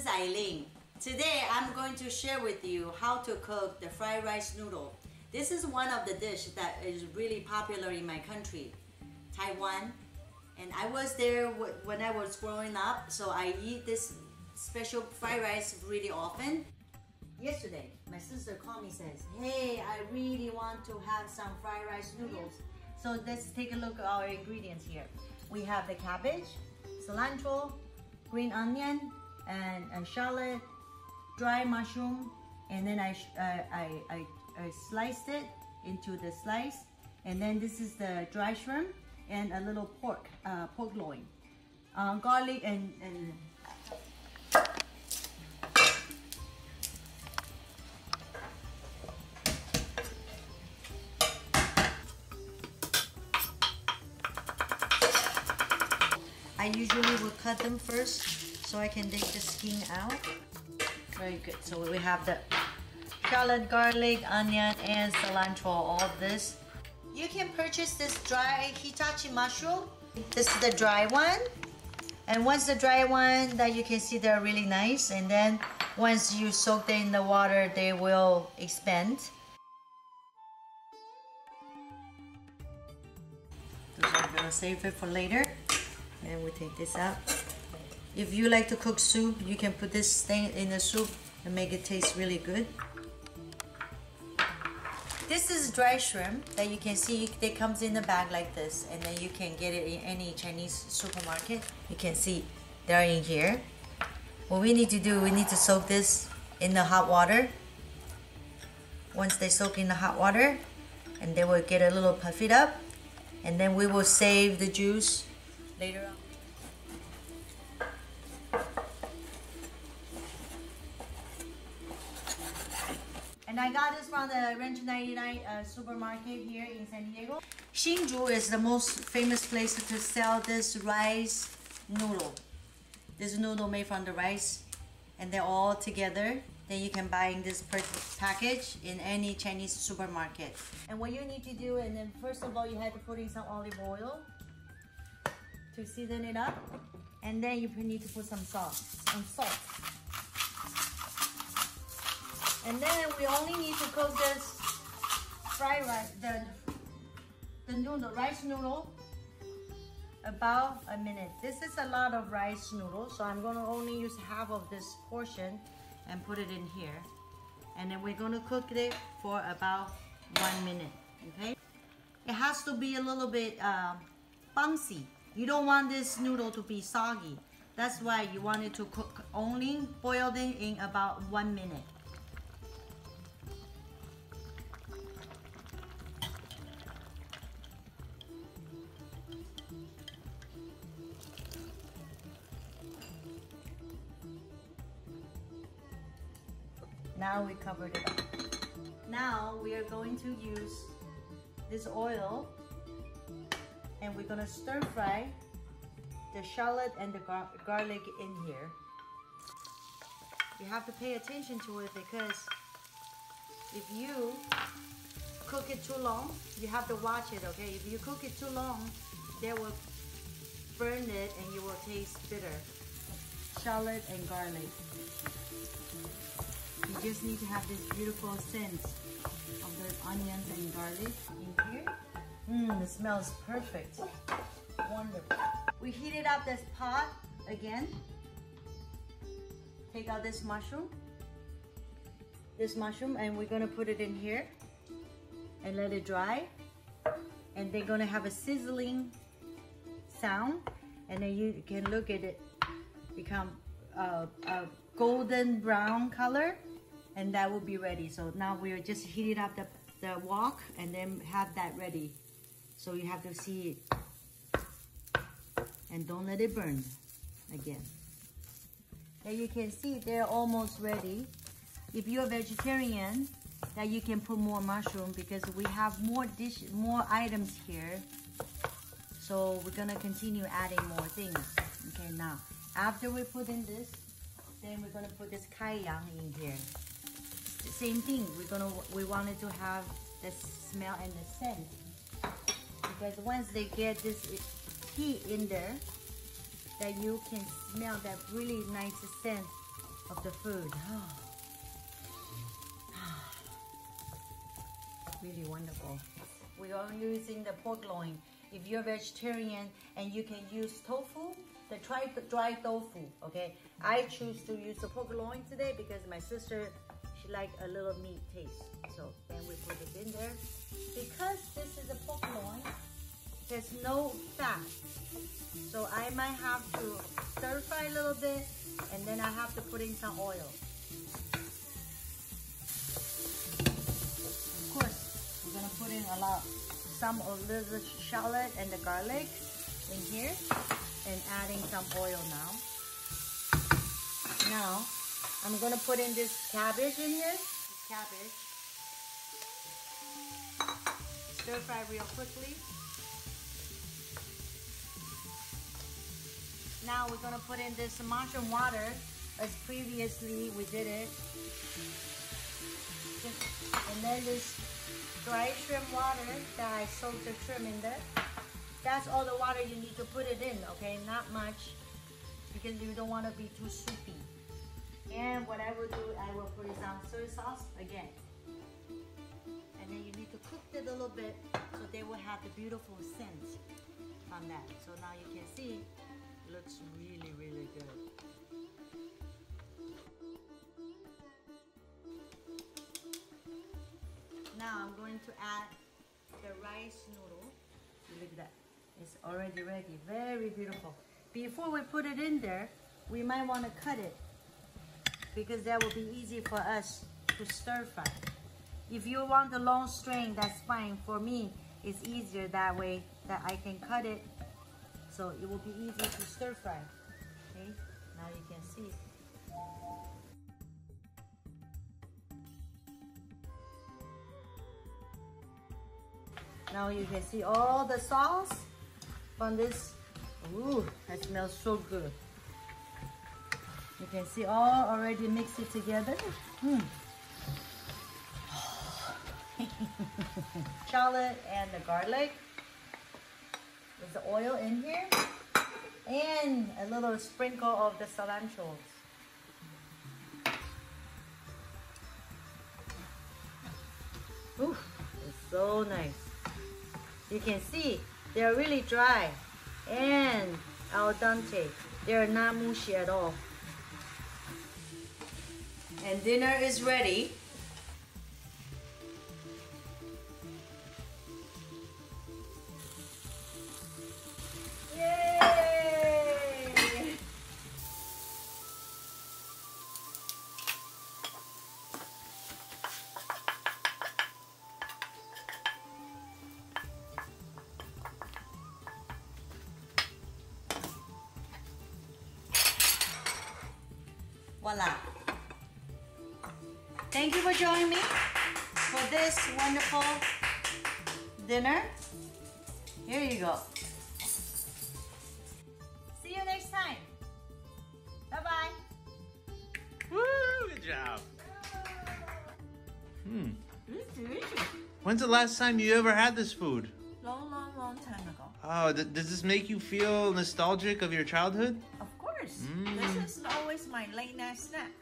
is Eileen. Today I'm going to share with you how to cook the fried rice noodle. This is one of the dishes that is really popular in my country, Taiwan. And I was there when I was growing up, so I eat this special fried rice really often. Yesterday, my sister called me and says, hey, I really want to have some fried rice noodles. So let's take a look at our ingredients here. We have the cabbage, cilantro, green onion, and shallot, dry mushroom, and then I sliced it into the slice. And then this is the dry shrimp and a little pork loin, garlic and I usually will cut them first so I can take the skin out. Very good. So we have the shallot, garlic, onion, and cilantro, all of this. You can purchase this dry Hitachi mushroom. This is the dry one. And once the dry one, that you can see they're really nice. And then once you soak them in the water, they will expand. So I'm gonna save it for later. And we take this out. If you like to cook soup, you can put this thing in the soup and make it taste really good. This is dry shrimp that you can see. It comes in a bag like this, and then you can get it in any Chinese supermarket. You can see they're in here. What we need to do, we need to soak this in the hot water. Once they soak in the hot water, and they will get a little puffed up, and then we will save the juice later on. And I got this from the Ranch 99 supermarket here in San Diego. Sheng is the most famous place to sell this rice noodle. This noodle made from the rice, and they're all together. Then you can buy in this package in any Chinese supermarket. And what you need to do, and then first of all, you have to put in some olive oil to season it up, and then you need to put some salt. And then we only need to cook this fried rice, the noodle, rice noodle, about a minute. This is a lot of rice noodles, so I'm gonna only use half of this portion and put it in here. And then we're gonna cook it for about 1 minute, okay? It has to be a little bit bouncy. You don't want this noodle to be soggy. That's why you want it to cook only boiled in about 1 minute. Now we covered it up. Now we are going to use this oil, and we're gonna stir fry the shallot and the garlic in here. You have to pay attention to it, because if you cook it too long, you have to watch it, okay? If you cook it too long, they will burn it and you will taste bitter. Shallot and garlic. You just need to have this beautiful scent of the onions and garlic in here. It smells perfect. Wonderful. We heated up this pot again. Take out this mushroom, and we're gonna put it in here and let it dry. And they're gonna have a sizzling sound, and then you can look at it become a golden brown color, and that will be ready. So now we are just heating up the wok and then have that ready. So you have to see it, and don't let it burn again. And you can see they're almost ready. If you're a vegetarian, that you can put more mushroom, because we have more items here. So we're gonna continue adding more things. Okay, now after we put in this, then we're gonna put this cayenne in here. The same thing. We wanted to have the smell and the scent, because once they get this heat in there, that you can smell that really nice scent of the food. Really wonderful. We are using the pork loin. If you're vegetarian and you can use tofu, then try the dry tofu, okay? I choose to use the pork loin today because my sister, she liked a little meat taste. So then we put it in there. Because this is a pork loin, there's no fat. So I might have to stir fry a little bit and then I have to put in some oil. Of course, we're gonna put in some of the shallot and the garlic in here and adding some oil now. Now, I'm gonna put in this cabbage in here. This cabbage. Stir fry real quickly. Now we're gonna put in this mushroom water as previously we did it. And then this dry shrimp water that I soaked the shrimp in there. That's all the water you need to put it in, okay? Not much, because you don't want to be too soupy. And what I will do, I will put in some soy sauce again. And then you need to cook it a little bit so they will have the beautiful scent on that. So now you can see, it looks really, really good. Now I'm going to add the rice noodle. Look at that. It's already ready. Very beautiful. Before we put it in there, we might want to cut it because that will be easy for us to stir fry. If you want the long string, that's fine. For me, it's easier that way that I can cut it so it will be easy to stir fry. Okay, now you can see. Now you can see all the sauce from this. Ooh, that smells so good. You can see all already mixed it together. Shallot and the garlic. There's the oil in here. And a little sprinkle of the cilantro. Ooh, it's so nice. You can see they're really dry and al dente. They're not mushy at all. And dinner is ready. Yay! Voila. Thank you for joining me for this wonderful dinner. Here you go. See you next time. Bye-bye. Woo, good job. When's the last time you ever had this food? Long time ago. Oh, does this make you feel nostalgic of your childhood? Of course. This is always my late night snack.